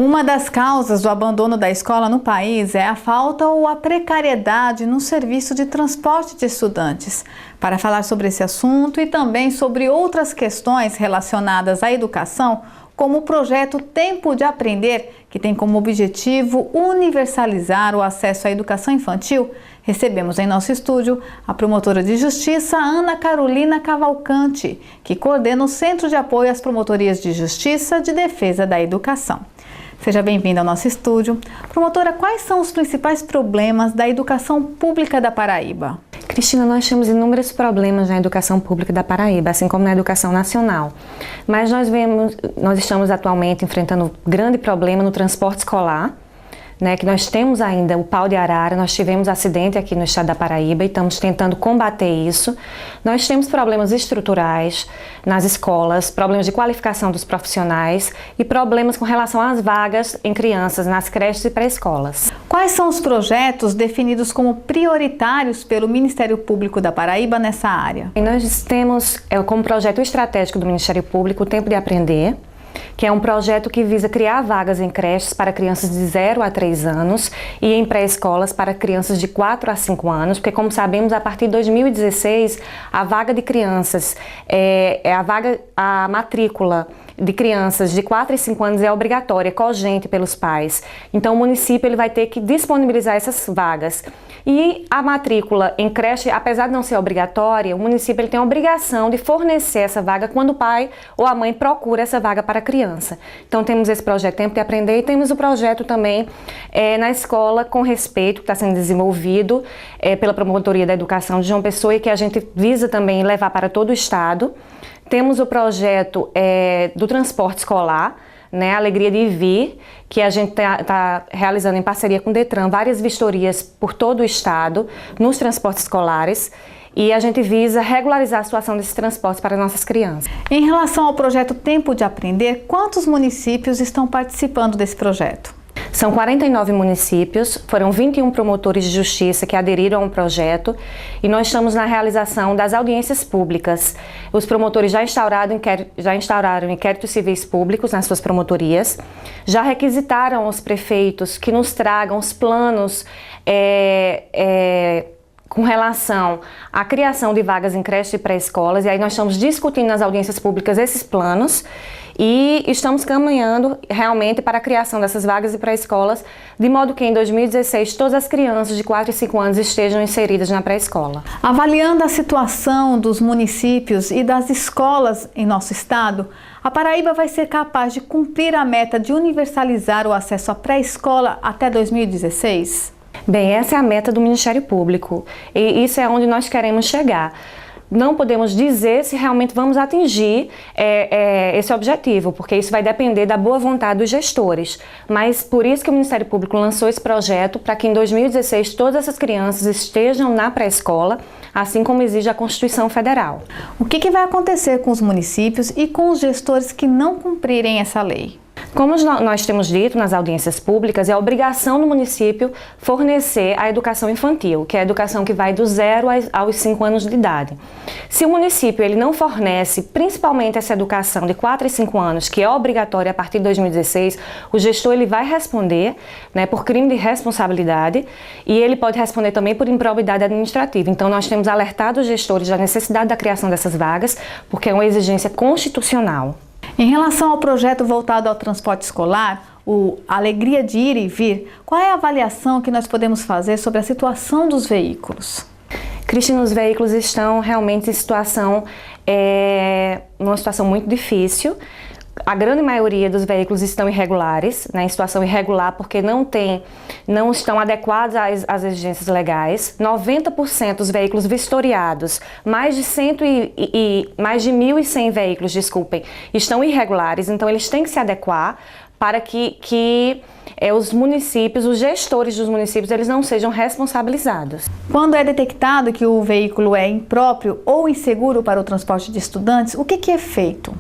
Uma das causas do abandono da escola no país é a falta ou a precariedade no serviço de transporte de estudantes. Para falar sobre esse assunto e também sobre outras questões relacionadas à educação, como o projeto Tempo de Aprender, que tem como objetivo universalizar o acesso à educação infantil, recebemos em nosso estúdio a promotora de justiça Ana Carolina Cavalcante, que coordena o Centro de Apoio às Promotorias de Justiça de Defesa da Educação. Seja bem-vinda ao nosso estúdio. Promotora, quais são os principais problemas da educação pública da Paraíba? Cristina, nós temos inúmeros problemas na educação pública da Paraíba, assim como na educação nacional. Mas nós estamos atualmente enfrentando um grande problema no transporte escolar, que nós temos ainda o pau de arara, nós tivemos acidente aqui no estado da Paraíba e estamos tentando combater isso. Nós temos problemas estruturais nas escolas, problemas de qualificação dos profissionais e problemas com relação às vagas em crianças nas creches e pré-escolas. Quais são os projetos definidos como prioritários pelo Ministério Público da Paraíba nessa área? E nós temos como projeto estratégico do Ministério Público o Tempo de Aprender, que é um projeto que visa criar vagas em creches para crianças de 0 a 3 anos e em pré-escolas para crianças de 4 a 5 anos, porque, como sabemos, a partir de 2016, a vaga de crianças, a matrícula de crianças de 4 e 5 anos é obrigatória, é cogente pelos pais. Então, o município vai ter que disponibilizar essas vagas. E a matrícula em creche, apesar de não ser obrigatória, o município tem a obrigação de fornecer essa vaga quando o pai ou a mãe procura essa vaga para a criança. Então, temos esse projeto Tempo de Aprender e temos o projeto também na escola com respeito, que está sendo desenvolvido pela Promotoria da Educação de João Pessoa e que a gente visa também levar para todo o estado. Temos o projeto do transporte escolar, Alegria de Vir, que a gente está realizando em parceria com o Detran, várias vistorias por todo o estado, nos transportes escolares, e a gente visa regularizar a situação desses transportes para nossas crianças. Em relação ao projeto Tempo de Aprender, quantos municípios estão participando desse projeto? São 49 municípios, foram 21 promotores de justiça que aderiram ao projeto e nós estamos na realização das audiências públicas. Os promotores já instauraram inquéritos civis públicos nas suas promotorias, já requisitaram os prefeitos que nos tragam os planos com relação à criação de vagas em creches e pré-escolas, e aí nós estamos discutindo nas audiências públicas esses planos e estamos caminhando realmente para a criação dessas vagas e pré-escolas, de modo que em 2016 todas as crianças de 4 e 5 anos estejam inseridas na pré-escola. Avaliando a situação dos municípios e das escolas em nosso estado, a Paraíba vai ser capaz de cumprir a meta de universalizar o acesso à pré-escola até 2016? Bem, essa é a meta do Ministério Público e isso é onde nós queremos chegar. Não podemos dizer se realmente vamos atingir esse objetivo, porque isso vai depender da boa vontade dos gestores. Mas por isso que o Ministério Público lançou esse projeto, para que em 2016 todas essas crianças estejam na pré-escola, assim como exige a Constituição Federal. O que vai acontecer com os municípios e com os gestores que não cumprirem essa lei? Como nós temos dito nas audiências públicas, é a obrigação do município fornecer a educação infantil, que é a educação que vai do 0 aos 5 anos de idade. Se o município ele não fornece, principalmente essa educação de 4 e 5 anos, que é obrigatória a partir de 2016, o gestor ele vai responder por crime de responsabilidade e ele pode responder também por improbidade administrativa. Então, nós temos alertado os gestores da necessidade da criação dessas vagas, porque é uma exigência constitucional. Em relação ao projeto voltado ao transporte escolar, o Alegria de Ir e Vir, qual é a avaliação que nós podemos fazer sobre a situação dos veículos? Cristina, os veículos estão realmente numa situação muito difícil. A grande maioria dos veículos estão irregulares, em situação irregular, porque não estão adequados às exigências legais. 90% dos veículos vistoriados, mais de 1.100 veículos, estão irregulares, então eles têm que se adequar para que os municípios, os gestores dos municípios, eles não sejam responsabilizados. Quando é detectado que o veículo é impróprio ou inseguro para o transporte de estudantes, o que é feito?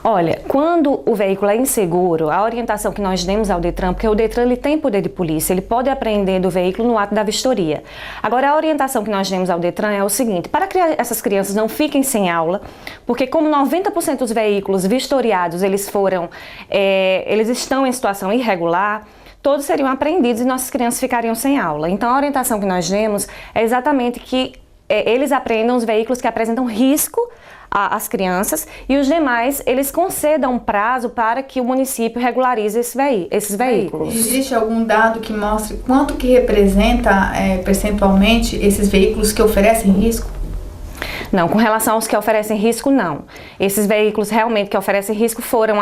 Olha, quando o veículo é inseguro, a orientação que nós demos ao Detran, porque o Detran ele tem poder de polícia, ele pode apreender do veículo no ato da vistoria. Agora, a orientação que nós demos ao Detran é o seguinte: para que essas crianças não fiquem sem aula, porque como 90% dos veículos vistoriados eles estão em situação irregular, todos seriam apreendidos e nossas crianças ficariam sem aula. Então, a orientação que nós demos é exatamente que eles apreendam os veículos que apresentam risco às crianças e os demais eles concedam prazo para que o município regularize esses veículos. Existe algum dado que mostre quanto que representa percentualmente esses veículos que oferecem risco? Não, com relação aos que oferecem risco, não. Esses veículos realmente que oferecem risco foram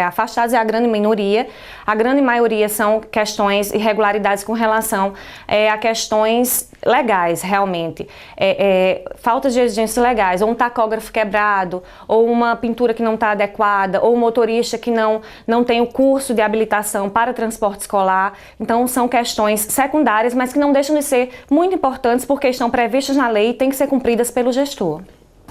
afastados, é a grande minoria. A grande maioria são questões, irregularidades com relação a questões legais, realmente. Faltas de exigências legais, ou um tacógrafo quebrado, ou uma pintura que não está adequada, ou um motorista que não tem o curso de habilitação para transporte escolar. Então, são questões secundárias, mas que não deixam de ser muito importantes porque estão previstas na lei e têm que ser cumpridas pelo gestor.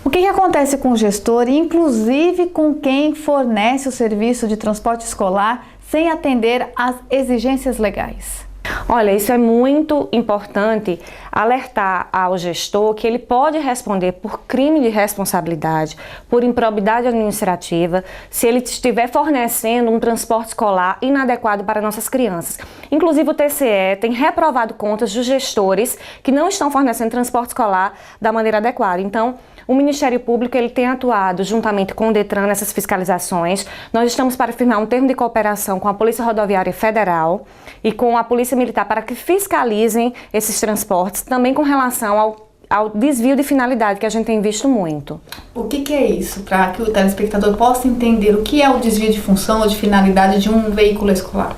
O que acontece com o gestor, inclusive com quem fornece o serviço de transporte escolar sem atender às exigências legais? Olha, isso é muito importante alertar ao gestor que ele pode responder por crime de responsabilidade, por improbidade administrativa, se ele estiver fornecendo um transporte escolar inadequado para nossas crianças. Inclusive o TCE tem reprovado contas dos gestores que não estão fornecendo transporte escolar da maneira adequada. Então, o Ministério Público ele tem atuado juntamente com o Detran nessas fiscalizações. Nós estamos para firmar um termo de cooperação com a Polícia Rodoviária Federal e com a Polícia Militar para que fiscalizem esses transportes, também com relação ao desvio de finalidade que a gente tem visto muito. O que é isso? Para que o telespectador possa entender o que é o desvio de função ou de finalidade de um veículo escolar.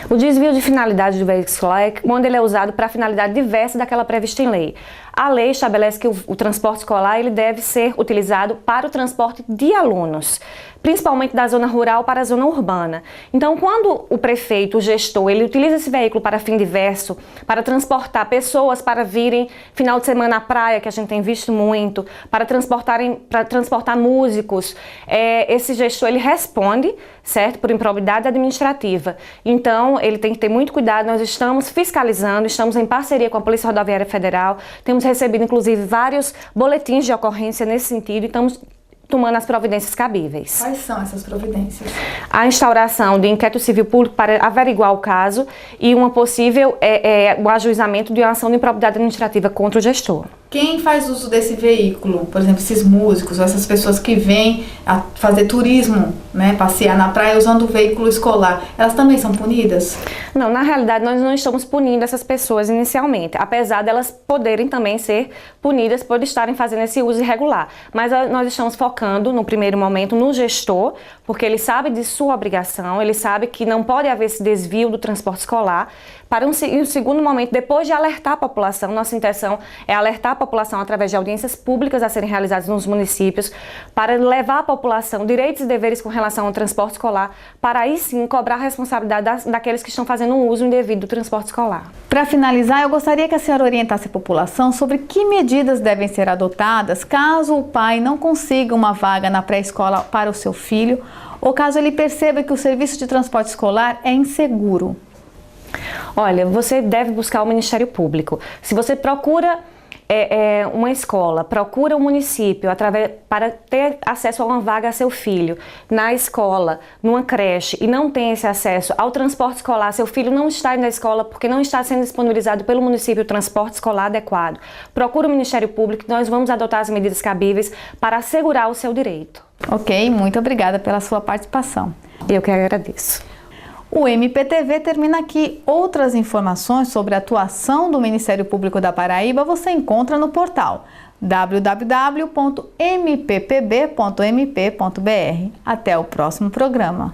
O desvio de finalidade do veículo escolar é quando ele é usado para finalidade diversa daquela prevista em lei. A lei estabelece que o transporte escolar ele deve ser utilizado para o transporte de alunos, principalmente da zona rural para a zona urbana. Então, quando o prefeito, o gestor, ele utiliza esse veículo para fim diverso, para transportar pessoas para virem final de semana à praia, que a gente tem visto muito, para transportar músicos, esse gestor ele responde, certo, por improbidade administrativa. Então, ele tem que ter muito cuidado. Nós estamos fiscalizando, estamos em parceria com a Polícia Rodoviária Federal, temos recebido inclusive vários boletins de ocorrência nesse sentido e estamos tomando as providências cabíveis. Quais são essas providências? A instauração de inquérito civil público para averiguar o caso e uma possível o ajuizamento de uma ação de improbidade administrativa contra o gestor. Quem faz uso desse veículo, por exemplo, esses músicos, essas pessoas que vêm a fazer turismo, né, passear na praia usando o veículo escolar, elas também são punidas? Não, na realidade nós não estamos punindo essas pessoas inicialmente, apesar delas poderem também ser punidas por estarem fazendo esse uso irregular. Mas nós estamos focando no primeiro momento no gestor, porque ele sabe de sua obrigação, ele sabe que não pode haver esse desvio do transporte escolar. Para um segundo momento, depois de alertar a população, nossa intenção é alertar a população através de audiências públicas a serem realizadas nos municípios, para levar à população direitos e deveres com relação ao transporte escolar, para aí sim cobrar a responsabilidade daqueles que estão fazendo um uso indevido do transporte escolar. Para finalizar, eu gostaria que a senhora orientasse a população sobre que medidas devem ser adotadas caso o pai não consiga uma vaga na pré-escola para o seu filho, ou caso ele perceba que o serviço de transporte escolar é inseguro. Olha, você deve buscar o Ministério Público. Se você procura uma escola, procura um município para ter acesso a uma vaga a seu filho na escola, numa creche, e não tem esse acesso ao transporte escolar, seu filho não está indo à escola porque não está sendo disponibilizado pelo município o transporte escolar adequado, procura o Ministério Público, nós vamos adotar as medidas cabíveis para assegurar o seu direito. Ok, muito obrigada pela sua participação. Eu que agradeço. O MPTV termina aqui. Outras informações sobre a atuação do Ministério Público da Paraíba você encontra no portal www.mppb.mp.br. Até o próximo programa.